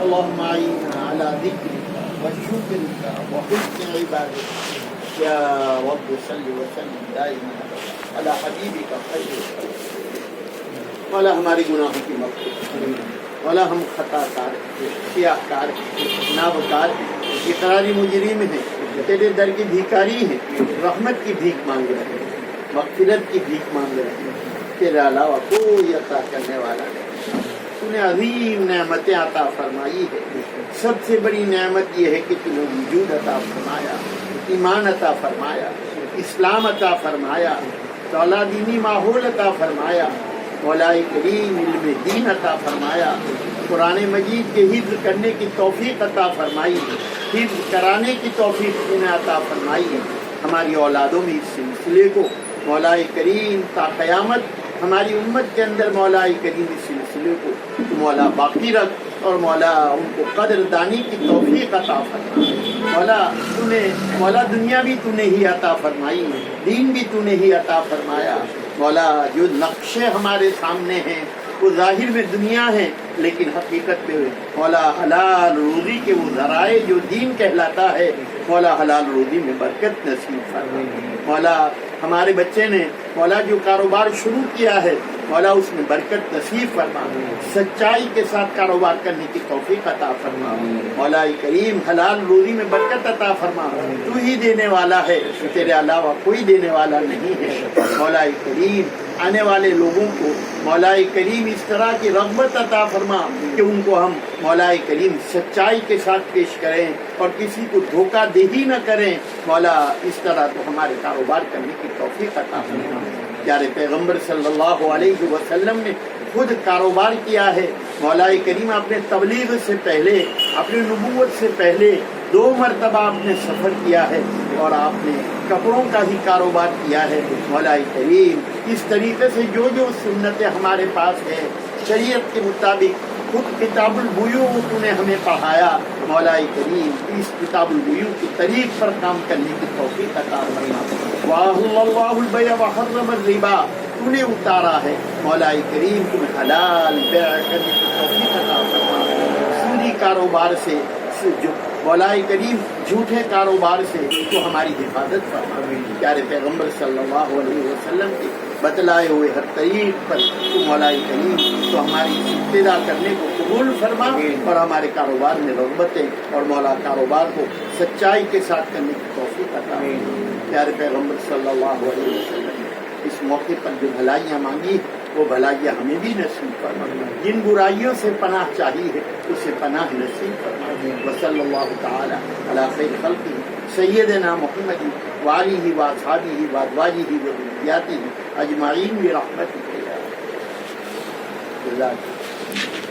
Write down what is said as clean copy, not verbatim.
اللهم اعنا على ذكرك وشكرك وحسن عبادتك يا رب صل وسلم دائما على حبیبک خیر مولا ہمارے گناہوں کی مغفرت مولا ہم خطا کار سیاہ کار نابکار اقراری مجرم ہیں تیرے در کی بھیکاری ہیں رحمت کی بھیک مانگ رہے ہیں مغفرت کی بھیک مانگ رہے ہیں تیرے علاوہ کوئی عطا کرنے والا نہیں تو نے عظیم نعمتیں عطا فرمائی ہے سب سے بڑی نعمت یہ ہے کہ تو نے وجود عطا فرمایا ایمان عطا فرمایا اسلام عطا فرمایا اعلیٰ دینی ماحول عطا فرمایا مولا کریم علم دین عطا فرمایا قرآن مجید کے حفظ کرنے کی توفیق عطا فرمائی حفظ کرانے کی توفیق انہیں عطا فرمائی ہے ہماری اولادوں میں اس سلسلے کو مولا کریم تا قیامت ہماری امت کے اندر مولا کریم اس سلسلے کو تو مولا باقی رکھ اور مولا ان کو قدر دانی کی توفیق عطا فرمائی مولا دنیا بھی تو نے ہی عطا فرمائی دین بھی تو نے ہی عطا فرمایا مولا جو نقشے ہمارے سامنے ہیں وہ ظاہر میں دنیا ہے لیکن حقیقت میں مولا حلال روزی کے وہ ذرائع جو دین کہلاتا ہے مولا حلال روزی میں برکت نصیب فرما مولا ہمارے بچے نے مولا جو کاروبار شروع کیا ہے مولا اس میں برکت نصیب فرما سچائی کے ساتھ کاروبار کرنے کی توفیق عطا فرما مولا کریم حلال روزی میں برکت عطا فرما تو ہی دینے والا ہے تیرے علاوہ کوئی دینے والا نہیں ہے مولا کریم آنے والے لوگوں کو مولا کریم اس طرح کی رغبت عطا فرما کہ ان کو ہم مولا کریم سچائی کے ساتھ پیش کریں اور کسی کو دھوکہ دہی نہ کریں مولا اس طرح تو ہمارے کاروبار کرنے کی توفیق عطا فرما پیارے پیغمبر صلی اللہ علیہ وسلم نے خود کاروبار کیا ہے مولا کریم اپنے تبلیغ سے پہلے اپنی نبوت سے پہلے 2 مرتبہ آپ نے سفر کیا ہے اور آپ نے کپڑوں کا ہی کاروبار کیا ہے مولا کریم اس طریقے سے جو سنتیں ہمارے پاس ہیں شریعت کے مطابق خود کتاب البیوع تو نے ہمیں پڑھایا مولا کریم اس کتاب البیوع کی طریق پر کام کرنے کی توفیق عطا فرما واحل اللہ البیع وحرم الربا تو نے اتارا ہے مولا کریم تمہیں حلال بیع کرنے کی توفیق عطا فرما سودی کاروبار سے جو مولا کریم جھوٹے کاروبار سے تو ہماری حفاظت فرما پیارے پیغمبر صلی اللہ علیہ وسلم کے بتلائے ہوئے ہر طریق پر تو مولا کریم تو ہماری ابتدا کرنے کو قبول فرما اور ہمارے کاروبار میں رغبتیں اور مولا کاروبار کو سچائی کے ساتھ کرنے کی توفیق عطا پیارے پیغمبر صلی اللہ علیہ وسلم اس موقع پر جو بھلائیاں مانگی وہ بھلائیاں ہمیں بھی نصیب فرما جن برائیوں سے پناہ چاہی ہے اسے پناہ نصیب فرما وصلی اللہ تعالی علی خیر خلقہ سیدنا محمد وآلہ وأصحابہ وأزواجہ وذریاتہ اجمعین برحمتک یا اللہ